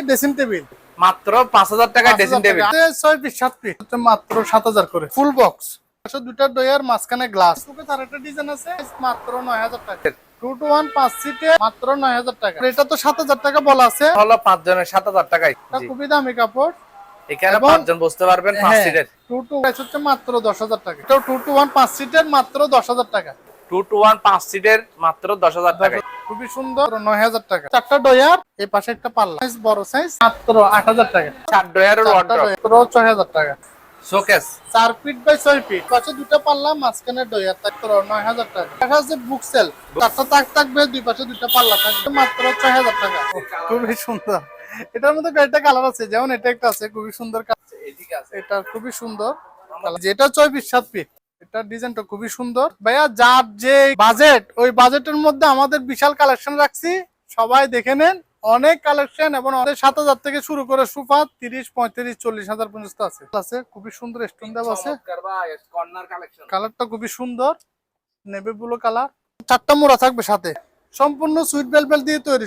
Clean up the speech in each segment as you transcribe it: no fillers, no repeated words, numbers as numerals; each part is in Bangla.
ড্রেসিং টেবিল মাত্র 5000 টাকায় ড্রেসিং টেবিল। 6 পিস 7 পিস মাত্র 7000 করে। ফুল বক্স দুটা ডয়ার মাঝখানে গ্লাস। ওকে তার একটা ডিজাইন আছে মাত্র 9000 টাকা। 2 to 1 5 সিটে মাত্র 9000 টাকা। এটা তো 7000 টাকা বলা আছে, হলো 5 জনের 7000 টাকায়। এটা খুবই দামি কাপড়। এখানে 5 জন বসতে পারবেন 5 সিটের। 2 to 1 হচ্ছে মাত্র 10000 টাকা। এটা 2 to 1 5 সিটের মাত্র 10000 টাকা। 2 to 1 5 সিটের মাত্র 10000 টাকায়। খুবই সুন্দর 9000 টাকা। চারটা ডয়ার, এই পাশে একটা পাল্লা সাইজ বড় সাইজ মাত্র 8000 টাকা। 4 ডয়ারের ওয়ার্ড্রপ মাত্র 6000 টাকা। শোকেস 4 ফিট বাই 6 ফিট, পাশে দুটো পাল্লা, মাঝখানে ডয়ার, মাত্র 9000 টাকা। দেখা যাচ্ছে বুক সেল, চারটা তাক থাকবে, দুই পাশে দুটো পাল্লা থাকবে, মাত্র 6000 টাকা। খুবই সুন্দর। এটার মধ্যে কয়েকটা কালার আছে, যেমন এটা একটা আছে খুবই সুন্দর কালার, এটা খুবই সুন্দর। যেটা 6 ফিট 7 ফিট, এটা ডিজাইনটা খুবই সুন্দর। ভাইয়া যার যে বাজেট, ওই বাজেটের মধ্যে আমাদের বিশাল কালেকশন রাখছি, সবাই দেখে নেন। অনেক কালেকশন, এবং আমাদের 7000 থেকে শুরু করে সোফা 30 35 40,000 পর্যন্ত আছে। খুবই সুন্দর স্টোন দেওয়া আছে, কালারটা খুবই সুন্দর, নেভি ব্লু কালার। চারটা মোড়া থাকবে সাথে, সম্পূর্ণ সুইট বেলবেল দিয়ে তৈরি।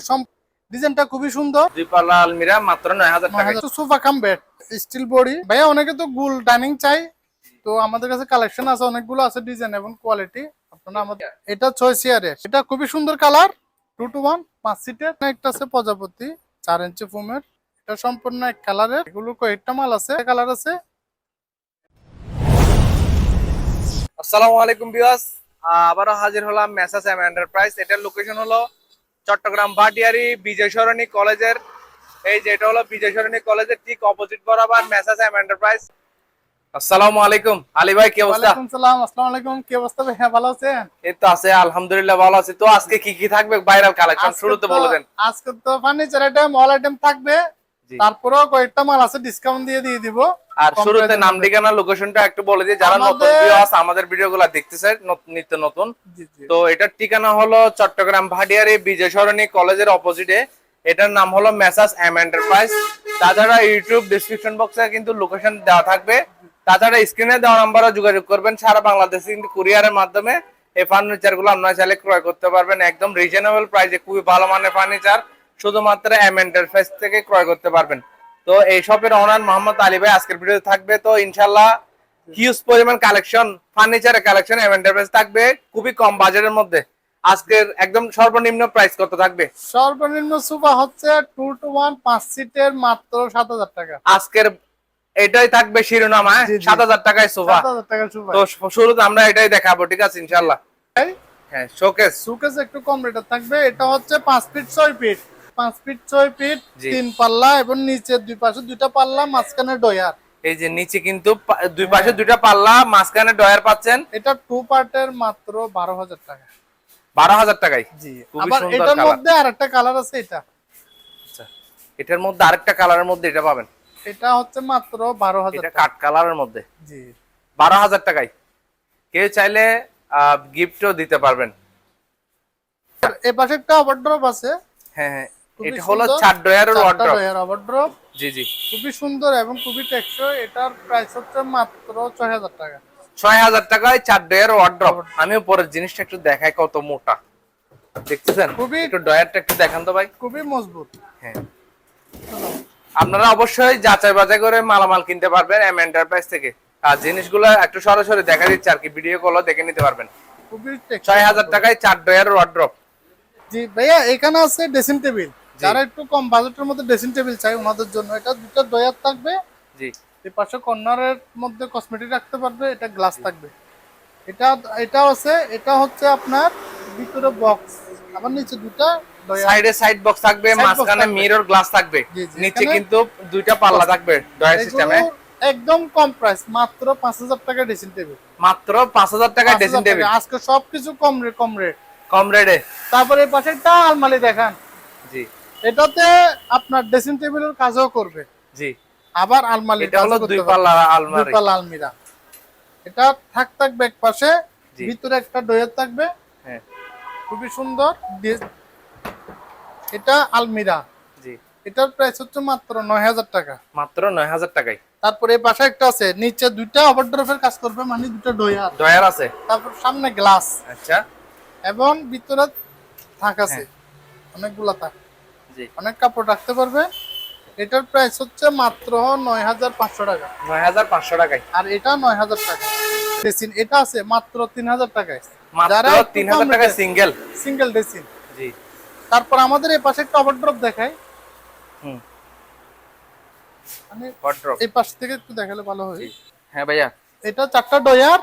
ডিজাইনটা খুবই সুন্দর। দুই পাল্লা আলমিরা মাত্র 9000 টাকায়। Sofa cum bed, steel body. ভাইয়া অনেকে তো গুল ডাইনিং চাই, তো আমাদের কাছে কালেকশন আছে, অনেকগুলো আছে ডিজাইন এবং কোয়ালিটি। আপনারা আমাদের এটা 6 চেয়ারের, এটা খুবই সুন্দর কালার। 2 to 1 5 সিটের। একটা আছে প্রজাপতি 4 ইঞ্চি ফোমের, এটা সম্পূর্ণ এক কালারের। এগুলো কয়েকটা মাল আছে, কালার আছে। আসসালামু আলাইকুম ভিউয়ার্স, আবারও হাজির হলাম মেসাস এম এন্টারপ্রাইজ। এটার লোকেশন হলো চট্টগ্রাম ভাটিয়ারি বিজয় সরণি কলেজের, এই যে এটা হলো বিজয় সরণি কলেজের ঠিক অপোজিট বরাবর মেসাস এম এন্টারপ্রাইজ। আসসালামু আলাইকুম আলী ভাই, কি অবস্থা? ওয়ালাইকুম সালাম। আসসালামু আলাইকুম, কি অবস্থা ভাই? ভালো আছেন? এই তো আছে আলহামদুলিল্লাহ, ভালো আছি। তো আজকে কি কি থাকবে ভাইরাল কালেকশন শুরুতে বলে দেন। আজকে তো ফার্নিচার আইটেম, অল আইটেম থাকবে, তারপরেও কয়েকটা মাল আছে ডিসকাউন্ট দিয়ে দিব। আর শুরুতে নাম ঠিকানা লোকেশনটা একটু বলে দিই, যারা নতুন ভিউয়ার্স আমাদের ভিডিওগুলো দেখতেছে নিত্য নতুন। তো এটার ঠিকানা হলো চট্টগ্রাম ভাটিয়ারি বিজয় সরণি কলেজের অপোজিটে। এটার নাম হলো মেসাস এম এন্টারপ্রাইজ। তাছাড়া ইউটিউব ডেসক্রিপশন বক্সে কিন্তু লোকেশন দেওয়া থাকবে। তাছাড়া স্ক্রিনে দেওয়া নাম্বারে যোগাযোগ করবেন। সারা বাংলাদেশে কিন্তু কুরিয়ারের মাধ্যমে এই ফার্নিচার গুলো আপনারা চাইলে ক্রয় করতে পারবেন একদম রিজনেবল প্রাইসে। খুবই ভালো মানের ফার্নিচার শুধুমাত্র এম এন্টারপ্রাইজ থেকে ক্রয় করতে পারবেন। তো এই শপের ওনার মোহাম্মদ আলী ভাই আজকের ভিডিওতে থাকবে। তো ইনশাআল্লাহ হিউজ পরিমাণ কালেকশন, ফার্নিচারের কালেকশন এম এন্টারপ্রাইজ থাকবে খুবই কম বাজেটের মধ্যে। আজকের একদম সর্বনিম্ন প্রাইস কত থাকবে? সর্বনিম্ন সোফা হচ্ছে 2 to 1 5 সিটের মাত্র 7000 টাকা। আজকের এটাই থাকবে শিরোনাম, 7000 টাকায় সোফা। 7000 টাকার সোফা। তো শুরুতে আমরা এটাই দেখাবো, ঠিক আছে ইনশাআল্লাহ। হ্যাঁ, শোকেস একটু কম রেটে থাকবে। এটা হচ্ছে 5 ফিট 6 ফিট, 5 ফিট 6 ফিট, 3 পাল্লা, এবং নিচে দুই পাশে দুইটা পাল্লা, মাঝখানে ডয়ার। এই যে নিচে কিন্তু দুই পাশে দুইটা পাল্লা, মাঝখানে ডয়ার পাচ্ছেন। এটা 2 পার্টের মাত্র 12000 টাকা। 12000 টাকায়। জি, খুবই আবার সুন্দর এটার কালার। মধ্যে আরেকটা কালার আছে। এটা আচ্ছা, এটার মধ্যে আরেকটা কালারের মধ্যে এটা পাবেন। এটা হচ্ছে মাত্র 12000 এটা টাকা। কাট কালারের মধ্যে। জি, 12000 টাকায় কেউ চাইলে গিফটও দিতে পারবেন। এই পাশে একটা ওয়ার্ড্রপ আছে। হ্যাঁ হ্যাঁ, এটা হলো 4 ডয়ারের ওয়ার্ড্রপ। জি জি, খুবই সুন্দর এবং খুবই টেকসই। এটার প্রাইস হচ্ছে মাত্র 6000 টাকা। 6000 টাকায় 4 ডয়ার ওয়ার্ড্রপ। আমি উপরের জিনিসটা একটু দেখাই কত মোটা, দেখতেছেন? খুবই একটু ডয়ারটা একটু দেখান তো ভাই। খুবই মজবুত। হ্যাঁ, আপনারা অবশ্যই যাচাই বাছাই করে মালামাল কিনতে পারবেন এম এন্টারপ্রাইজ থেকে। আর জিনিসগুলো একটু সরাসরি দেখা দিচ্ছে আর কি, ভিডিও কলও দেখে নিতে পারবেন। খুবই টেকসই। 6000 টাকায় 4 ডয়ার ওয়ার্ড্রপ। জি ভাইয়া, এখানে আছে ড্রেসিং টেবিল। যারা একটু কম বাজেটের মধ্যে ড্রেসিং টেবিল চাই, ওনাদের জন্য এটা দুটো ডয়ার থাকবে। জি, এই পাশে কর্নারের মধ্যে কসমেটিক রাখতে পারবে, এটা গ্লাস থাকবে। এটাও আছে। এটা হচ্ছে আপনার ভিতরে বক্স, আবার নিচে দুটো ডয়ার, সাইডে সাইড বক্স থাকবে, মাঝখানে মিরর গ্লাস থাকবে, নিচে কিন্তু দুইটা পাল্লা থাকবে ডয়ার সিস্টেমে। একদম কম প্রাইস, মাত্র 5000 টাকা ড্রেসিং টেবিল। মাত্র 5000 টাকায় ড্রেসিং টেবিল। আজকে সবকিছু কম রেট। কম রেটে। তারপরে এই পাশে একটা আলমারি দেখান। জি, এটাতে আপনার ড্রেসিং টেবিলের কাজও করবে। জি, আবার আলমারি, এটা হলো দুই পাল্লা আলমারি। দুই পাল্লা আলমিরা। এটা থাকবে এক পাশে, ভিতরে একটা ডয়ার থাকবে। হ্যাঁ, খুবই সুন্দর। এটা আলমিরা। জি, এটার প্রাইস হচ্ছে মাত্র 9000 টাকা। মাত্র 9000 টাকায়। তারপরে এই পাশে একটা আছে, নিচে দুইটা ওভারড্রপের কাজ করবে, মানে দুটো ডয়ার আছে। তারপর সামনে গ্লাস, আচ্ছা, এবং ভিতরে থাক আছে অনেকগুলা থাক। জি, অনেক কাপড় রাখতে পারবে। এটার প্রাইস হচ্ছে মাত্র 9500 টাকা। 9500 টাকায়। আর এটা 9000 টাকা। ডেসিন এটা আছে মাত্র 3000 টাকায়। মাত্র 3000 টাকায় সিঙ্গেল সিঙ্গেল ডেসিন। জি। তারপর আমাদের এই পাশে একটা ওভারড্রপ দেখাই। হুম। মানে ওভারড্রপ এই পাশ থেকে একটু দেখালে ভালো হয়। হ্যাঁ ভাইয়া। এটা 4টা ডয়ার।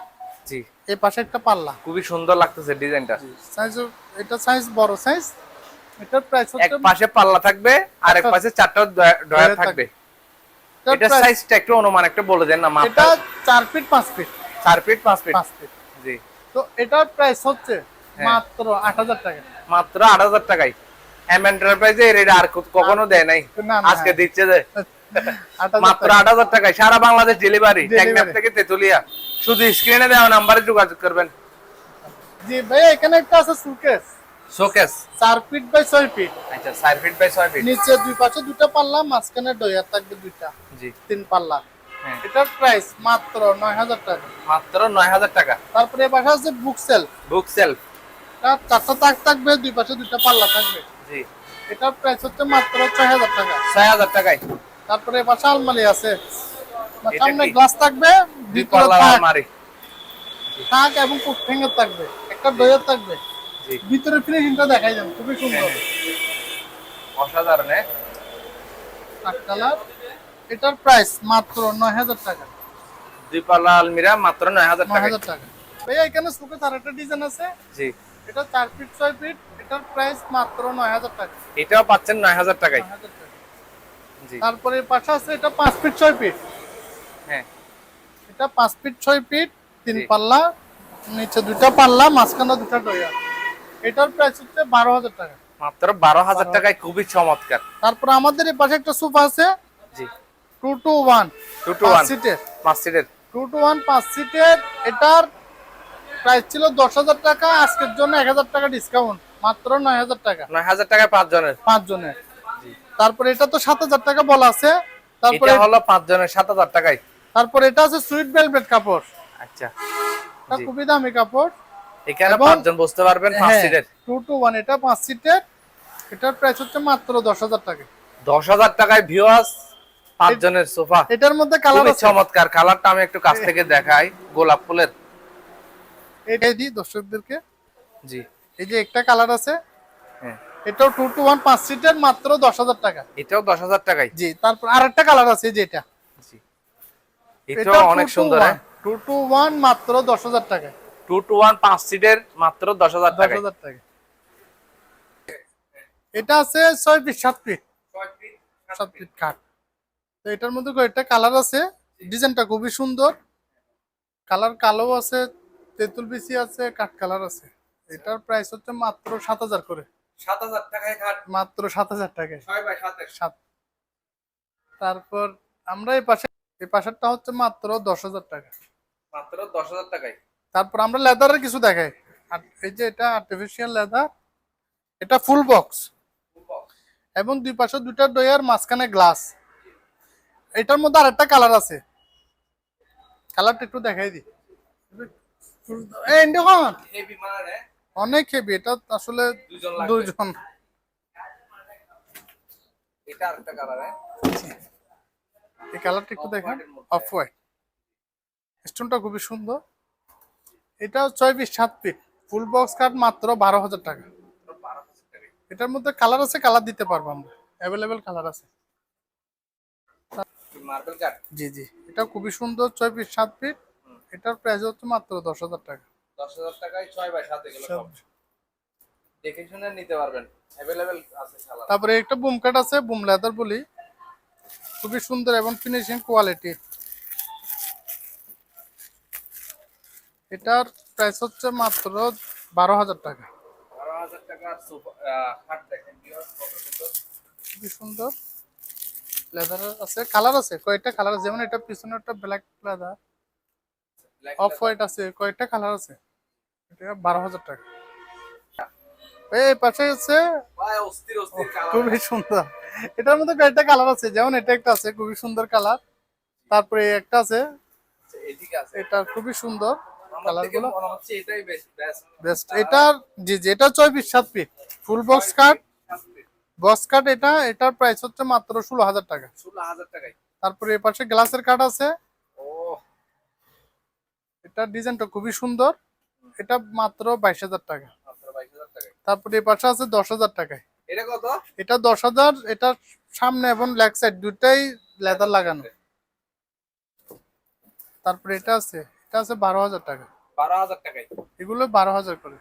জি। এই পাশে একটা পাল্লা। খুবই সুন্দর লাগতেছে ডিজাইনটা। সাইজ এটা সাইজ বড় সাইজ। এটার প্রাইস এক হচ্ছে পাশে পাল্লা থাকবে আর এক পাশে 4টা ডয়ার থাকবে। এটা সাইজটা একটু অনুমান একটা বলে দেন না মাপটা। এটা 4 feet 5 feet. 4 feet 5 feet. 5 feet. জি। তো এটার প্রাইস হচ্ছে মাত্র 8000 টাকা। মাত্র 8000 টাকায়। এম এন্টারপ্রাইজে এটা আর কখনো দেয় নাই, আজকে দিচ্ছে যে মাত্র 8000 টাকায় সারা বাংলাদেশ ডেলিভারি। টেকনাফ থেকে তেতুলিয়া। শুধু স্ক্রিনে দেওয়া নম্বরে যোগাযোগ করবেন। জি ভাই, এখানে একটা আছে showcase. Showcase 4 feet by 6 feet. আচ্ছা 4 ফিট বাই 6 ফিট। নিচে দুই পাশে দুটো পাল্লা, মাঝখানে ডয়ার থাকবে দুইটা। জি। 3 পাল্লা। হ্যাঁ। এটার প্রাইস মাত্র 9000 টাকা। মাত্র 9000 টাকা। তারপরে এই পাশে আছে বুক সেল। বুক সেলফ। এটা 4টা তাক থাকবে, দুই পাশে দুটো পাল্লা থাকবে। জি। এটার প্রাইস হচ্ছে মাত্র 6000 টাকা। 6000 টাকায়। তারপরে এই পাশে আলমারি আছে। এটা সামনে কি? গ্লাস থাকবে, দুই ভিতরে পাল্লা থাক আলমারি। এবং ফুট ফিঙ্গার থাকবে, একটা ডয়ার থাকবে। জি। ভিতরে ফিনিশিংটা দেখাই যান, খুবই সুন্দর। অসাধারণ। কাঠ কালার। এটার প্রাইস মাত্র 9000 টাকা। দুই পাল্লা আলমিরা মাত্র 9000 টাকা। 9000 টাকা। ভাইয়া এখানে সুকেস আরেকটা ডিজাইন আছে। জি। এটা 4 ফিট 6 ফিট। এটার প্রাইস মাত্র 9000 টাকা। এটাও পাচ্ছেন 9000 টাকায়। 9000 টাকা। জি। তারপরে পাশে আছে এটা 5 ফিট 6 ফিট। হ্যাঁ। এটা 5 ফিট 6 ফিট, 3 জি। পাল্লা, নিচে দুটো পাল্লা, মাঝখানে দুটো ডয়ার। এটার প্রাইস হচ্ছে 12000 টাকা। মাত্র 12000 টাকায়, খুবই চমৎকার। তারপর আমাদের এই পাশে একটা সোফা আছে। জি। 2 to 1 2 to 1 সিটের। 5 সিটের। 2 to 1 5 সিটের। এটার প্রাইস ছিল 10000 টাকা, আজকের জন্য 1000 টাকা ডিসকাউন্ট, মাত্র 9000 টাকা। 9000 টাকায় 5 জনের। 5 জনের। তারপরে এটা তো 7000 টাকা বলা আছে। তারপরে এটা হলো 5 জনের 7000 টাকায়। তারপরে এটা আছে সুইট ভেলভেট কাপড়। আচ্ছা। এটা খুবই দামি কাপড়। এখানে 5 জন বসতে পারবেন 5 সিটের। 2 to 1 এটা 5 সিটের। এটার প্রাইস হচ্ছে মাত্র 10000 টাকা। 10000 টাকায় ভিউয়ার্স 5 জনের সোফা। এটার মধ্যে কালার খুবই আছে। চমৎকার। কালারটা আমি একটু কাছ থেকে দেখাই, গোলাপ ফুলের। এটাই দিই দর্শকদেরকে। জি। এই যে একটা কালার আছে। হ্যাঁ। এটাও 2 to 1 5 সিটের, মাত্র 10000 টাকা। এটাও 10000 টাকায়। জি। তারপর আরেকটা কালার আছে যেটা। জি। এটাও অনেক সুন্দর। 2 to 1 মাত্র 10000 টাকা। 2 to 1 5 সিটের মাত্র 10000 টাকা। 10000 টাকা। এটা আছে 6 ফিট 7 ফিট। 7 ফিট কাঠ। তো এটার মধ্যে কয়েকটা কালার আছে। ডিজাইনটা খুবই সুন্দর। কালার কালো আছে, তেঁতুল বিচি আছে, কাঠ কালার আছে। এটার প্রাইস হচ্ছে মাত্র 7000 করে। 7000 টাকায় খাট। মাত্র 7000 টাকায়। 6 বাই 7 এর। 7। তারপর আমরা এই পাশেরটা হচ্ছে মাত্র 10000 টাকা। মাত্র 10000 টাকায়। তারপর আমরা লেদারের কিছু দেখাই। আর এই যে এটা আর্টিফিশিয়াল লেদার। এটা ফুল বক্স এবং দুই পাশে দুটো ডয়ার, মাঝখানে গ্লাস। এটার মধ্যে আরেকটা কালার আছে। কালারটা একটু দেখাই দিই। এই ইন্ডিকন হেভি মানে অনেক হেভি। এটা আসলে দুইজন। এটা আরেকটা কালার। এই কালারটা একটু দেখেন, অফ হোয়াইট। স্টোনটা খুবই সুন্দর। এটা 6 feet 7 feet full box cut, মাত্র 12000 টাকা। এটার মধ্যে কালার আছে, কালার দিতে পারবো আমরা, অ্যাভেলেবেল কালার আছে। মার্বেল কাট। জি জি, এটা খুবই সুন্দর। 6 ফিট 7 ফিট। এটার প্রাইস হচ্ছে মাত্র 10000 টাকা। 10000 টাকায় 6 বাই 7 এগুলো সব দেখে শুনে নিতে পারবেন, অ্যাভেলেবেল আছে কালার। তারপরে একটা বুম কাট আছে, বুম লেদার বলি, খুবই সুন্দর এবং ফিনিশিং কোয়ালিটি। এটার প্রাইস হচ্ছে মাত্র 12000 টাকা। 12000 টাকার খাট দেখেন ভিউয়ার্স, কত সুন্দর। খুবই সুন্দর। লেদার আছে, কালার আছে, কয়েকটা কালার আছে। যেমন এটা পিছনে একটা ব্ল্যাক লেদার, অফ হোয়াইট আছে, কয়েকটা কালার আছে। এটা 12000 টাকা। এই পাশে আছে ভাই অস্থির অস্থির কালার। খুবই সুন্দর। এটার মধ্যে কয়েকটা কালার আছে। যেমন এটা একটা আছে, খুবই সুন্দর কালার। তারপরে একটা আছে, এদিকে আছে। এটা খুবই সুন্দর কালার গুলো। মনে হচ্ছে এটাই বেস্ট। বেস্ট। এটার জি জি, এটা 6 feet 7 feet full box cut. Box cut এটার প্রাইস হচ্ছে মাত্র 16,000 টাকা। 16,000 টাকায়। তারপরে এই পাশে গ্লাসের কাট আছে, ও এটা ডিজাইনটা খুবই সুন্দর, এটা মাত্র 22,000 টাকা। মাত্র 22,000 টাকায়। তারপরে এই পাশে আছে 10,000 টাকায়। এটা কত? এটা 10,000, এটা সামনে এবং লেগ সাইড দুটাই লেদার লাগানো। তারপরে এটা আছে 12,000 টাকা। 12,000 টাকায়। এগুলো 12,000 করে।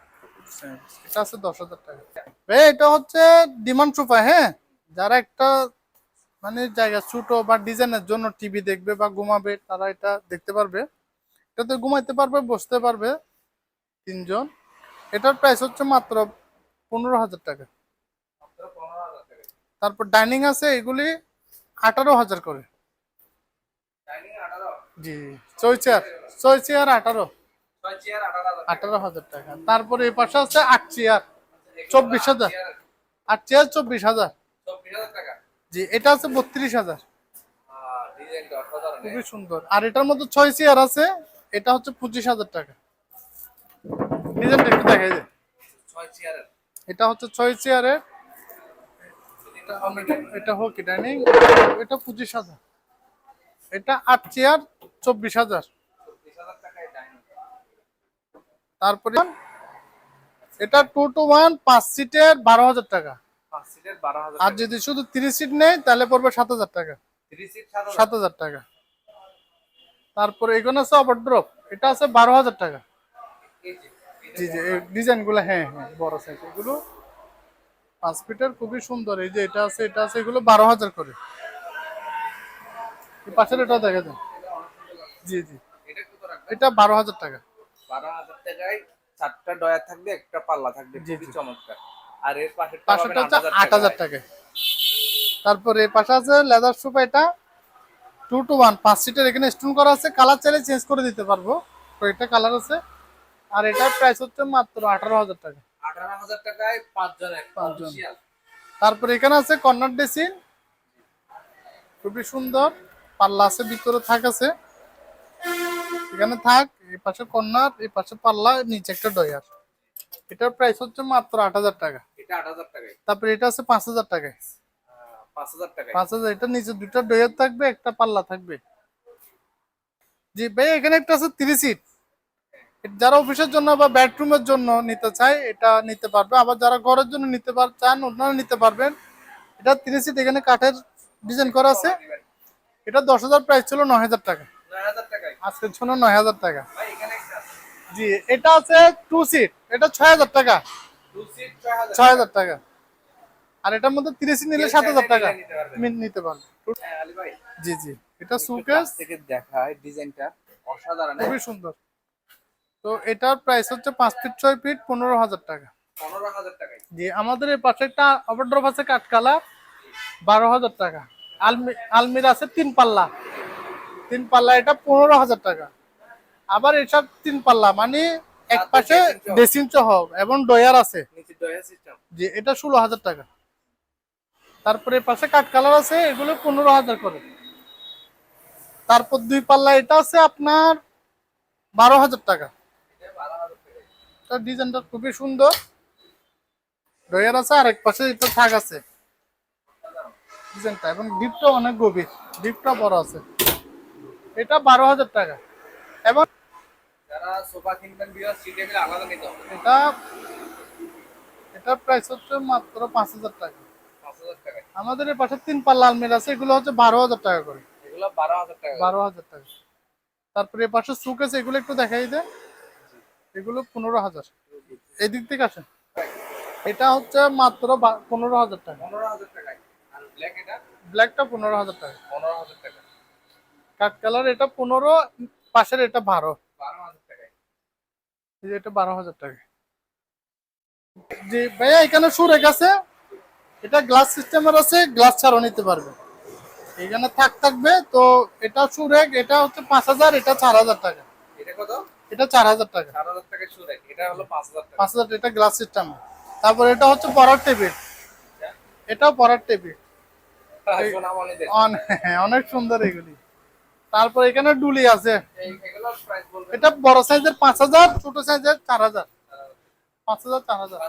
এটা আছে 10,000 টাকা। ভাই এটা হচ্ছে ডিমান্ড সোফা, হ্যাঁ, যারা একটা মানে জায়গা ছোট বা ডিজাইনের জন্য টিভি দেখবে বা ঘুমাবে তারা এটা দেখতে পারবে। এটাতে ঘুমাইতে পারবে, বসতে পারবে তিনজন। এটার প্রাইস হচ্ছে মাত্র 15,000 টাকা। মাত্র 15,000 টাকায়। তারপর ডাইনিং আছে, এগুলি 18,000 করে। ডাইনিং 18? জি, ছয় চেয়ার 18, 6 চেয়ার 18,000 টাকা। 18,000 টাকা। তারপরে এই পাশে আছে 8 চেয়ার 24,000, 8 চেয়ার 24,000। 24,000 টাকা। জি, এটা আছে 32,000। ডিজাইনটা অসাধারণ। খুবই সুন্দর। আর এটার মধ্যে 6 চেয়ার আছে, এটা হচ্ছে 25,000 টাকা। ডিজাইনটা একটু দেখাই যায়। 6 চেয়ারের। এটা হচ্ছে 6 চেয়ারের, এটা হোক ডাইনিং, এটা 25,000। এটা 8 চেয়ার 24,000। 24,000 টাকায় ডাইনিং। তারপরে এটা 2 to 1 5 সিটের 12,000 টাকা। 5 সিটের 12,000 আর টাকা। যদি শুধু 3 সিট নেই তাহলে পড়বে 7,000 টাকা। 3 সিট 7,000। 7,000 টাকা। তারপরে এগুলো আছে ওভারড্রপ, এটা আছে 12,000 টাকা। এই যে জি জি, এই ডিজাইনগুলো, হ্যাঁ হ্যাঁ, বড় সাইজ, এগুলো 5 ফিটের খুবই সুন্দর। এই যে এটা আছে এগুলো 12,000 করে। এই পাশের এটা দেখা যায়। জি জি, এটা কত রাখবেন? এটা 12,000 টাকা। 12,000 টাকায় 4টা ডয়ার থাকবে, একটা পাল্লা থাকবে, জি, খুবই জি। চমৎকার। আর এর পাশেরটা পাশেরটা পাবেন হচ্ছে 8,000 8,000 টাকায়। তারপরে এই পাশে আছে লেদার সোফা, এটা 2 to 1 5 সিটের, এখানে স্টোন করা আছে, কালার চাইলে চেঞ্জ করে দিতে পারবো। তো এটা কালার আছে। আর এটার প্রাইস হচ্ছে মাত্র 18,000 টাকা। 18,000 টাকায় 5 জনের 5 জন। অফিশিয়াল। তারপরে এখানে আছে কর্নার ড্রেসিং, খুবই সুন্দর, পাল্লা আছে, ভিতরে থাক আছে, এখানে থাক, এই পাশে কর্নার, এই পাশে পাল্লা, নিচে একটা ডয়ার। এটার প্রাইস হচ্ছে মাত্র 8,000 টাকা। এটা 8,000 টাকায়। তারপরে এটা আছে 5,000 টাকায়। 5,000 টাকায়। 5,000, এটা নিচে দুটো ডয়ার থাকবে, একটা পাল্লা থাকবে। জি ভাই, এখানে একটা আছে 3 সিট, যারা অফিসের জন্য বা বেডরুমের জন্য নিতে চায় এটা নিতে পারবে। আবার যারা ঘরের জন্য নিতে চান ওনারা নিতে পারবেন। এটা 3 সিট, এখানে কাঠের ডিজাইন করা আছে। এটা 10,000, প্রাইস ছিল 9,000 টাকা। 9,000 টাকায়। আজকের জন্য 9,000 টাকা। ভাই এখানে একটা আছে। জি, এটা আছে 2 সিট, এটা 6,000 টাকা। 2 সিট 6,000। 6,000 টাকা। আর এটার মধ্যে 3 সিট নিলে 7,000 টাকা নিতে পারবেন। নিতে পারবেন। হ্যাঁ আলী ভাই, জি জি, এটা একটু সুকেস, কাছ থেকে দেখায় ডিজাইনটা অসাধারণ। খুবই সুন্দর। তো এটার প্রাইস হচ্ছে 5 ফিট 6 ফিট 15,000 টাকা। 15,000 টাকায়। জি, আমাদের এই পাশে একটা ওভারড্রপ আছে কাঠ কালার, 12,000 টাকা। আলমিরা আছে 3 পাল্লা, 3 পাল্লা, এটা 15,000 টাকা। আবার এসব 3 পাল্লা মানে এক পাশে ড্রেসিং সহ এবং ডয়ার আছে। নিচে ডয়ার সিস্টেম। জি, এটা 16,000 টাকা। তারপরে এর পাশে কাঠ কালার আছে, এগুলো 15,000 করে। তারপর 2 পাল্লা এটা আছে আপনার 12,000 টাকা। এটা 12,000 টাকায়। এটা ডিজাইনটা খুবই সুন্দর, ডয়ার আছে, আর এক পাশে এটা থাক আছে ডিজাইনটা, এবং ডিপটা অনেক গভীর, ডিপটা বড় আছে। এটা 12,000 টাকা। এবং যারা সোফা কিনবেন বিয়ার সি টেবিল আলাদা নিতে হবে। এটা প্রাইস হচ্ছে মাত্র 5,000 টাকা। 5,000 টাকায়। আমাদের এই পাশে 3 পাল্লা আলমিরা আছে, এগুলো হচ্ছে 12,000 টাকা করে। এগুলো 12,000 টাকা। 12,000 টাকা। তারপরে এই পাশে সুকেস, এগুলো একটু দেখাই দেন, এগুলো 15,000। এই দিক থেকে আসেন, এটা হচ্ছে মাত্র 15,000 টাকা। 15,000 টাকায়। আর ব্ল্যাক এটা ব্ল্যাকটা 15,000 টাকা। 15,000 টাকা। কাঠ কালার এটা 15, পাশের এটা 12। 12,000 টাকায়। এই যে এটা 12,000 টাকা। জি ভাইয়া, এখানে সুরেক আছে, এটা গ্লাস সিস্টেমের আছে, গ্লাস ছাড়াও নিতে পারবে। এখানে থাকবে। তো এটা সুরেক, এটা হচ্ছে 5,000, এটা 4,000 টাকা। এটা কত? এটা 4,000 টাকা। 4,000 টাকায় শুরু। এটা হলো 5,000 টাকা। 5,000, এটা গ্লাস সিস্টেম। তারপর এটা হচ্ছে পড়ার টেবিল, এটাও পড়ার টেবিল, সোনা মনিদের। অনেক সুন্দর এগুলি। তারপর এখানে ডুলি আছে, এগুলোর প্রাইস বলবেন? এটা বড় সাইজের 5,000, ছোট সাইজের 4,000। 5,000 4,000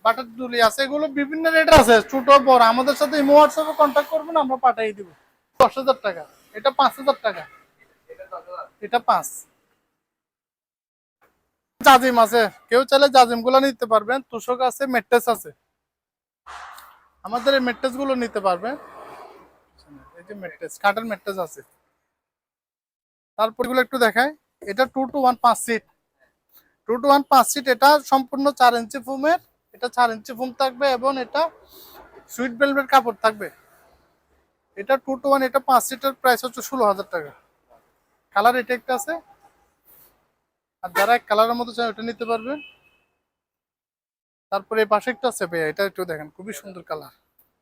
বাটার দুলি আছে, এগুলো বিভিন্ন রেট আছে, ছোট বড়। আমাদের সাথে ইমো হোয়াটসঅ্যাপে কন্ট্যাক্ট করবেন, আমরা পাঠিয়ে দিব। 10,000 টাকা, এটা 5,000 টাকা, এটা 5। জাজিম আছে, কেউ চাইলে জাজিম গুলো নিতে পারবেন। তুষক আছে, মেট্রেস আছে, আমাদের এই মেট্রেস গুলো নিতে পারবেন। এই যে মেট্রেস, কাঠের মেট্রেস আছে। তারপর এগুলো একটু দেখায়, এটা 2 to 1 5 সিট, 2 to 1 5 সিট। এটা সম্পূর্ণ 4 ইঞ্চি ফোমের, এটা 4 ইঞ্চি ফোম থাকবে এবং এটা সুইট ভেলভেট কাপড় থাকবে। এটা 2 to 1, এটা 5 সিটের প্রাইস হচ্ছে 16,000 টাকা। কালার এটা একটা আছে, আর যারা এক কালারের মতো চায় ওটা নিতে পারবেন। তারপরে এই পাশে একটা আছে ভাইয়া, এটা একটু দেখেন, খুবই সুন্দর কালার।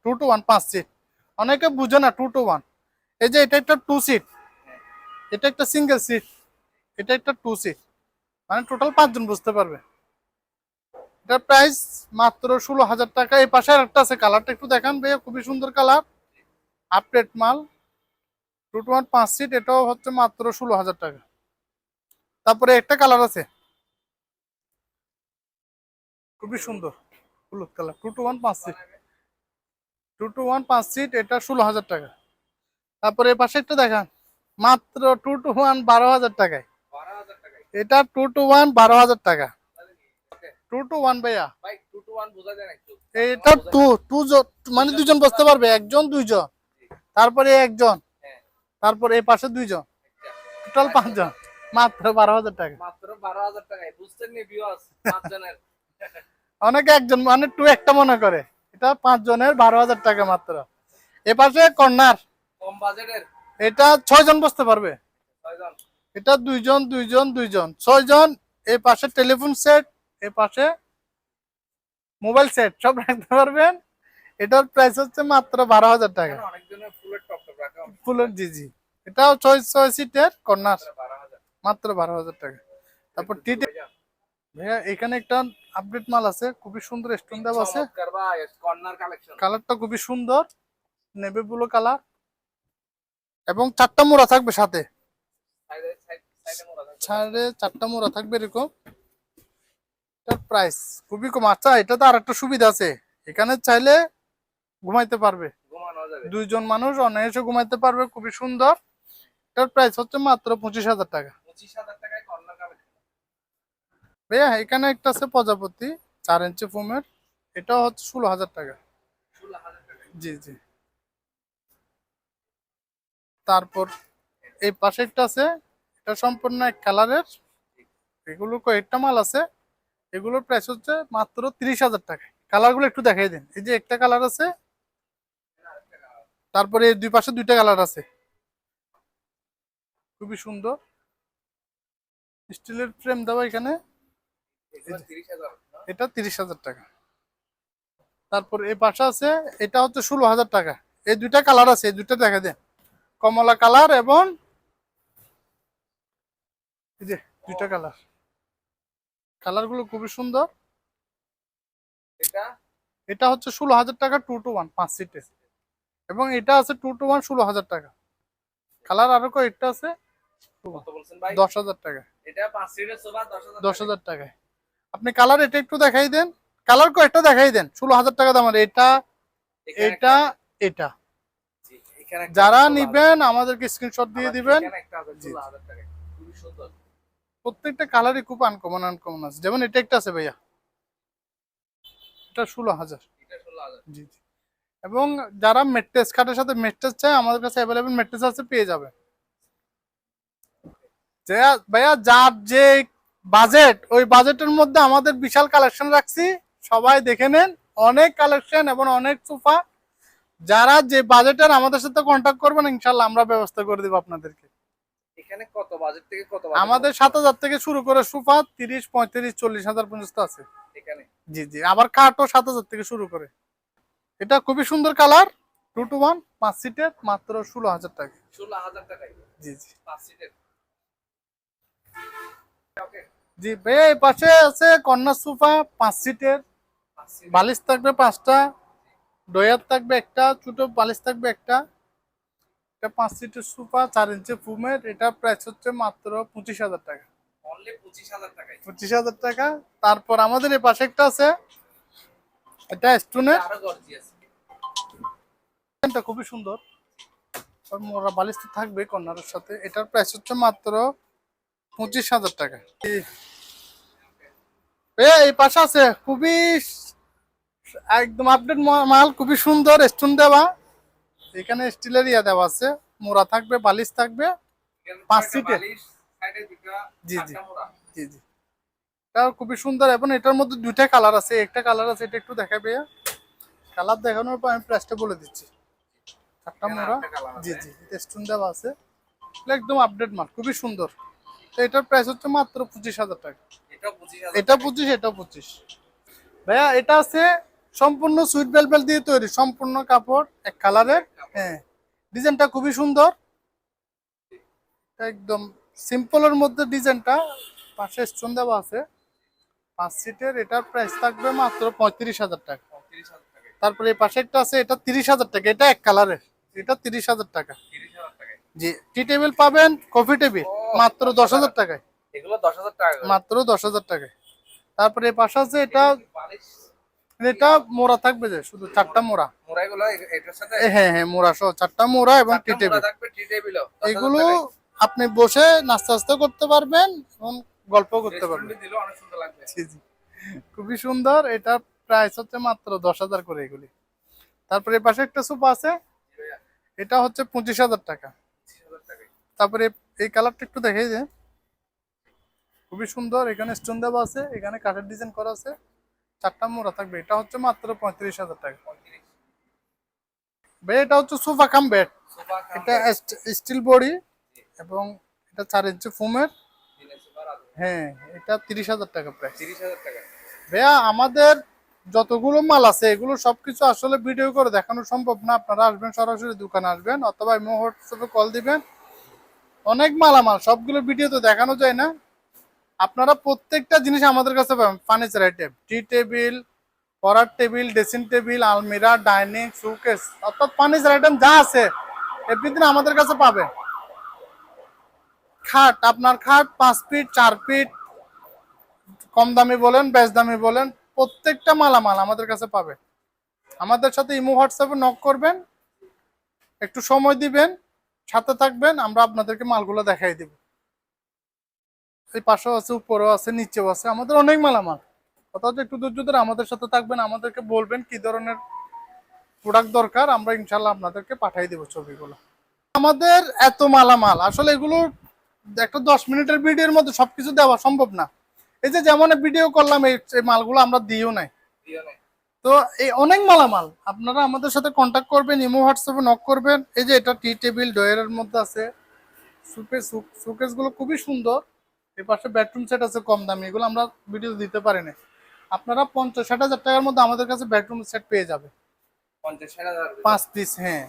2 to 1 5 সিট, অনেকে বুঝে না 2 to 1। এই যে এটা একটা 2 সিট, এটা একটা সিঙ্গেল সিট, এটা একটা 2 সিট, মানে টোটাল 5 জন বুঝতে পারবে। এটার প্রাইস মাত্র 16,000 টাকা। এই পাশে আর একটা আছে, কালারটা একটু দেখান ভাইয়া, খুবই সুন্দর কালার, আপডেট মাল। 2 to 1 5 সিট, এটাও হচ্ছে মাত্র 16,000 টাকা। তারপরে একটা কালার আছে, খুবই সুন্দর হলুদ colour, 2 to 1 5 seat, 2 to 1 5 seat, এটা 16,000 টাকা। তারপরে এই পাশে একটা দেখান, মাত্র 2 to 1 12,000 টাকায়। এটা 2 to 1 12,000 টাকা, 2 to 1 ভাইয়া। এটা 2 মানে দুজন বসতে পারবে, একজন দুইজন, তারপরে একজন, তারপরে এই পাশে দুইজন, টোটাল 5 জন, মাত্র 12,000 টাকা। মাত্র 12,000 টাকায়, বুঝছেন নি ভিউয়ার্স? 5 জনের অনেকে একজন মানে 2 একটা মনে করে, এটা 5 জনের 12,000 টাকা মাত্র। এ পাশে কর্নার, কম বাজেটের, এটা 6 জন বসতে পারবে, 6 জন, এটা 2 জন 2 জন 2 জন 6 জন। এই পাশে টেলিফোন সেট, এই পাশে মোবাইল সেট, সব রাখতে পারবেন। এটার প্রাইস হচ্ছে মাত্র 12,000 টাকা। অনেকজনের ফুলের টপ টপ রাখা, ফুলের জি জি, এটাও 6 সিটের কর্নার, 12,000 মাত্র 12,000 টাকা। তারপর টিটি ভাইয়া, এখানে একটা আপডেট মাল আছে, খুবই সুন্দর স্টোন দেওয়া আছে, চমৎকার ভাই, কর্নার কালেকশন। কালারটা খুবই সুন্দর, নেভি ব্লু কালার, এবং 4টা মোড়া থাকবে সাথে, সাইডে মোড়া থাকবে। সাড়ে 4টা মোড়া থাকবে এরকম। এটার প্রাইস খুবই কম। আচ্ছা, এটাতে আর একটা সুবিধা আছে, এখানে চাইলে ঘুমাইতে পারবে, ঘুমানো যাবে, 2 জন মানুষ অনায়াসে ঘুমাইতে পারবে, খুবই সুন্দর। এটার প্রাইস হচ্ছে মাত্র 25,000 টাকা। 25,000 টাকায় কর্নার কালেকশন। ভাইয়া এখানে একটা আছে প্রজাপতি 4 ইঞ্চি ফোমের, এটাও হচ্ছে 16,000 টাকা। 16,000 টাকা, জি জি। তারপর এই পাশে একটা আছে, এটা সম্পূর্ণ এক কালারের, এগুলো কয়েকটা মাল আছে, এগুলোর প্রাইস হচ্ছে মাত্র 30,000 টাকা। কালারগুলো একটু দেখাই দেন। এই যে একটা কালার আছে, তারপরে এই দুই পাশে 2টা কালার আছে, খুবই সুন্দর, স্টিলের ফ্রেম দেওয়া এখানে, এগুলো 30,000 না? এটা 30,000 টাকা। তারপর এই পাশে আছে, এটা হচ্ছে 16,000 টাকা। এই 2টা কালার আছে, এই 2টা দেখা দেন, কমলা কালার এবং এই যে 2টা কালার, কালারগুলো খুবই সুন্দর। এটা এটা হচ্ছে 16,000 টাকা, 2 to 1 5 সিটের, এবং এটা আছে 2 to 1 16,000 টাকা। কালার আরো কয়েকটা আছে, কত বলছেন ভাই? 10,000 টাকা, এটা 5 সিটের সোফা 10,000 10,000 টাকায়। আপনি কালার এটা একটু দেখাই দেন, কালার কয়েকটা দেখাই দেন, 16,000 টাকা দামের। এটা এখানে এটা একটা- এটা জি, এখানে একটা যারা 16,000 নিবেন আমাদেরকে স্ক্রিনশট দিয়ে আবার দিবেন। এখানে একটা আছে জি। 16,000 টাকায়, খুবই সুন্দর। প্রত্যেকটা কালারই খুব আনকমন আনকমন আছে। যেমন এটা একটা আছে ভাইয়া, এটা 16,000। এটা 16,000। জি জি। এবং যারা মেট্রেস খাটের সাথে মেট্রেস চায়, আমাদের কাছে অ্যাভেলেবেল মেট্রেস আছে, পেয়ে যাবে। যে ভাইয়া যার যে বাজেট, ওই বাজেটের মধ্যে আমাদের বিশাল কালেকশন রাখছি, সবাই দেখে নেন, অনেক কালেকশন এবং অনেক সোফা। যারা যে বাজেটের আমাদের সাথে কন্ট্যাক্ট করবেন, ইনশাল্লাহ আমরা ব্যবস্থা করে দিব আপনাদেরকে। এখানে কত বাজেট থেকে কত বাজেট? আমাদের 7,000 থেকে শুরু করে সোফা 30 35 40,000 পর্যন্ত আছে। এখানে জি জি, আবার কাঠও 7,000 থেকে শুরু করে। এটা খুবই সুন্দর কালার, 2 to 1 5 সিটের, মাত্র 16,000 টাকা। 16,000 টাকায় জি জি 5 সিটের। ওকে, জি ভাইয়া, এই পাশে আছে কর্নার সোফা 5 সিটের, 5 সিট। বালিশ থাকবে 5টা, ডয়ার থাকবে একটা, ছোট বালিশ থাকবে একটা। এটা 5 সিটের সোফা 4 ইঞ্চি ফুমের, এটা প্রাইস হচ্ছে মাত্র 25,000 টাকা। অনলি 25000 টাকায়। 25000 টাকা। তারপর আমাদের এই পাশে একটা আছে, এটা স্টোনের, আরো গর্জিয়াস। এটা খুবই সুন্দর। আর মোড়া বালিশ তো থাকবে কর্নারের সাথে। এটার প্রাইস হচ্ছে মাত্র 25000 টাকা। এই পাশে আছে খুবই একদম আপডেট মাল, খুবই সুন্দর স্টোন দেওয়া। এখানে স্টিলের ইয়া দেওয়া আছে, মোড়া থাকবে, বালিশ থাকবে, 5 সিটের। জি জি জি জি, এটা খুবই সুন্দর। এবং এটার মধ্যে দুইটা কালার আছে, একটা কালার আছে, এটা একটু দেখাবে। কালার দেখানোর পর আমি প্রাইসটা বলে দিচ্ছি। চারটা মোড়া, জি জি, স্টোন দেওয়া আছে, একদম আপডেট মাল, খুবই সুন্দর। তো এটার প্রাইস হচ্ছে মাত্র 25000 টাকা। এটা 25, এটা 25। ভাইয়া এটা আছে সম্পূর্ণ সুইট বেলবেল দিয়ে তৈরি, সম্পূর্ণ কাপড় এক কালারের। হ্যাঁ, ডিজাইনটা খুবই সুন্দর, একদম সিম্পলের মধ্যে ডিজাইনটা, পাশে স্টোন দেওয়া আছে, 5 সিটের। এটার প্রাইস থাকবে মাত্র 35000 টাকা। তারপরে এই পাশে একটা আছে, এটা 30000 টাকা, এটা এক কালারের, এটা 30000 টাকা। জি, টি টেবিল পাবেন, কফি টেবিল মাত্র 10000 টাকায়। এগুলো 10000 টাকা করে। মাত্র 10000 টাকায়। তারপরে এই পাশে আছে, এটা এটা মোড়া থাকবে, যে শুধু 4টা মোড়া। মোড়াইগুলো এটার সাথে, হ্যাঁ হ্যাঁ, মোড়া সহ 4টা মোড়া এবং টি টেবিল থাকবে। টি টেবিলও এগুলো আপনি বসে নাস্তা নাস্তা করতে পারবেন এবং গল্প করতে পারবেন। দিলে অনেক সুন্দর লাগবে। জি জি, খুবই সুন্দর। এটা প্রাইস হচ্ছে মাত্র 10000 করে এগুলি। তারপরে এই পাশে একটা সোফা আছে, এটা হচ্ছে 25000 টাকা। তারপরে এই কালারটা একটু দেখে, যে খুবই সুন্দর, এখানে স্টোন দেওয়া আছে, এখানে কাঠের ডিজাইন করা আছে, 4টা মোড়া থাকবে, এটা হচ্ছে মাত্র 35000 টাকা। ভাই এটা হচ্ছে সোফা কাম বেড, এটা স্টিল বডি এবং এটা 4 ইঞ্চি ফোমের। হ্যাঁ, এটা 30000 টাকা প্রাইস। 30000 টাকা। ভাইয়া আমাদের যতগুলো মাল আছে এগুলো সবকিছু আসলে ভিডিও করে দেখানো সম্ভব না। আপনারা আসবেন, সরাসরি দোকানে আসবেন, অথবা হোয়াটসঅ্যাপে কল দিবেন। অনেক মালামাল, সবগুলো ভিডিও তো দেখানো যায় না। আপনারা প্রত্যেকটা জিনিস আমাদের কাছে পাবেন। ফার্নিচার আইটেম, টি টেবিল, পড়ার টেবিল, ড্রেসিং টেবিল, আলমিরা, ডাইনিং, শোকেস, অর্থাৎ ফার্নিচার আইটেম যা আছে এভরিথিং আমাদের কাছে পাবেন। খাট, আপনার খাট 5 ফিট 4 ফিট, কম দামি বলেন বেশ দামি বলেন, প্রত্যেকটা মালামাল আমাদের কাছে পাবে। আমাদের সাথে ইমো হোয়াটসঅ্যাপে নক করবেন, একটু সময় দিবেন, সাথে থাকবেন, আমরা আপনাদেরকে মালগুলো দেখাই দিব। এই পাশেও আছে, উপরেও আছে, নিচেও আছে, আমাদের অনেক মালামাল। অর্থাৎ একটু ধৈর্য ধরে আমাদের সাথে থাকবেন, আমাদেরকে বলবেন কি ধরনের প্রোডাক্ট দরকার, আমরা ইনশাল্লাহ আপনাদেরকে পাঠিয়ে দেবো ছবিগুলো। আমাদের এত মালামাল, আসলে এগুলো একটা 10 মিনিটের ভিডিওর মধ্যে সবকিছু দেওয়া সম্ভব না। এই যে যেমন ভিডিও করলাম, এই মালগুলো আমরা দিও নাই। তো এই অনেক মালামাল, আপনারা আমাদের সাথে কন্ট্যাক্ট করবেন, ইমো হোয়াটসঅ্যাপে নক করবেন। এই যে এটা টি টেবিল ডয়ারের মধ্যে আছে, সুকেস গুলো খুবই সুন্দর। এই পাশে বেডরুম সেট আছে কম দামি, এগুলো আমরা ভিডিও দিতে পারি না। আপনারা 50-60 হাজার টাকার মধ্যে আমাদের কাছে বেডরুম সেট পেয়ে যাবে, 50-60 5 পিস। হ্যাঁ,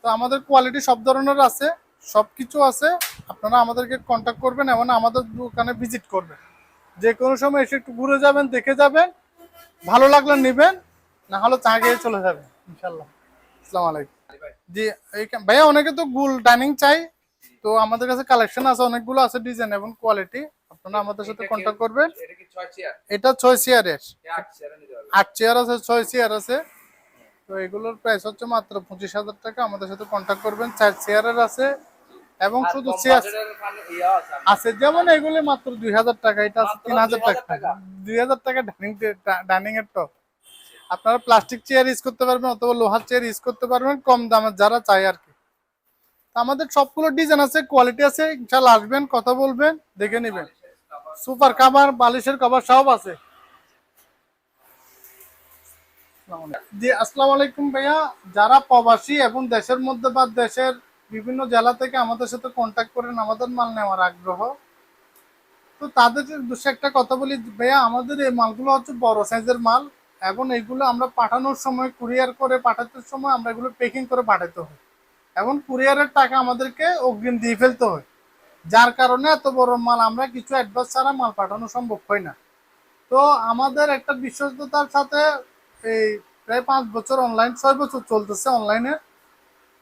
তো আমাদের কোয়ালিটি সব ধরনের আছে, সবকিছু আছে। আপনারা আমাদেরকে কন্ট্যাক্ট করবেন এবং আমাদের দোকানে ভিজিট করবেন। যে কোনো সময় এসে একটু ঘুরে যাবেন, দেখে যাবেন, ভালো লাগলে নেবেন, না হলে চা খেয়ে চলে যাবেন ইনশাল্লাহ। আসসালামু আলাইকুম। জি, ভাইয়া অনেকে তো গুল ডাইনিং চাই, তো আমাদের কাছে কালেকশন আছে, অনেকগুলো আছে ডিজাইন এবং কোয়ালিটি। আপনারা আমাদের সাথে কন্ট্যাক্ট করবেন। এটা 6 চেয়ারের, 8 চেয়ার আছে, 6 চেয়ার আছে। তো এগুলোর প্রাইস হচ্ছে মাত্র 25000 টাকা। আমাদের সাথে কন্ট্যাক্ট করবেন। 4 চেয়ারের আছে এবং শুধু চেয়ার আছে, যেমন এগুলো মাত্র 2000 টাকা, এটা আছে 3000 টাকা। 2000 টাকা ডাইনিং এর টপ। আপনারা প্লাস্টিক চেয়ার ইউজ করতে পারবেন অথবা লোহার চেয়ার ইউজ করতে পারবেন, কম দামে যারা চাই আর কি। আমাদের সবগুলো ডিজাইন আছে, কোয়ালিটি আছে, ইনশাআল্লাহ আসবেন, কথা বলবেন, দেখে নেবেন। সুপার কভার, বালিশের কভার সব আছে। জি, আসসালামু আলাইকুম ভাইয়া। যারা প্রবাসী এবং দেশের মধ্যে বা দেশের বিভিন্ন জেলা থেকে আমাদের সাথে কন্ট্যাক্ট করেন আমাদের মাল নেওয়ার আগ্রহ, তো তাদের উদ্দেশ্যে একটা কথা বলি ভাইয়া, আমাদের এই মালগুলো হচ্ছে বড় সাইজের মাল এবং এইগুলো আমরা পাঠানোর সময়, কুরিয়ার করে পাঠাতে সময় আমরা এগুলো প্যাকিং করে পাঠাতে হয় এবং কুরিয়ারের টাকা আমাদেরকে অগ্রিম দিয়ে ফেলতে হয়। যার কারণে এত বড় মাল আমরা কিছু অ্যাডভান্স ছাড়া মাল পাঠানো সম্ভব হয় না। তো আমাদের একটা বিশ্বস্ততার সাথে এই প্রায় 5 বছর অনলাইন, 6 বছর চলতেছে অনলাইনে।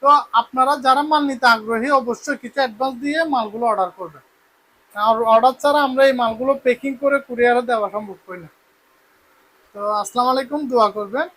তো আপনারা যারা মাল নিতে আগ্রহী অবশ্যই কিছু অ্যাডভান্স দিয়ে মালগুলো অর্ডার করবেন। আর অর্ডার ছাড়া আমরা এই মালগুলো প্যাকিং করে কুরিয়ারে দেওয়া সম্ভব করি না। তো আসসালামু আলাইকুম, দোয়া করবেন।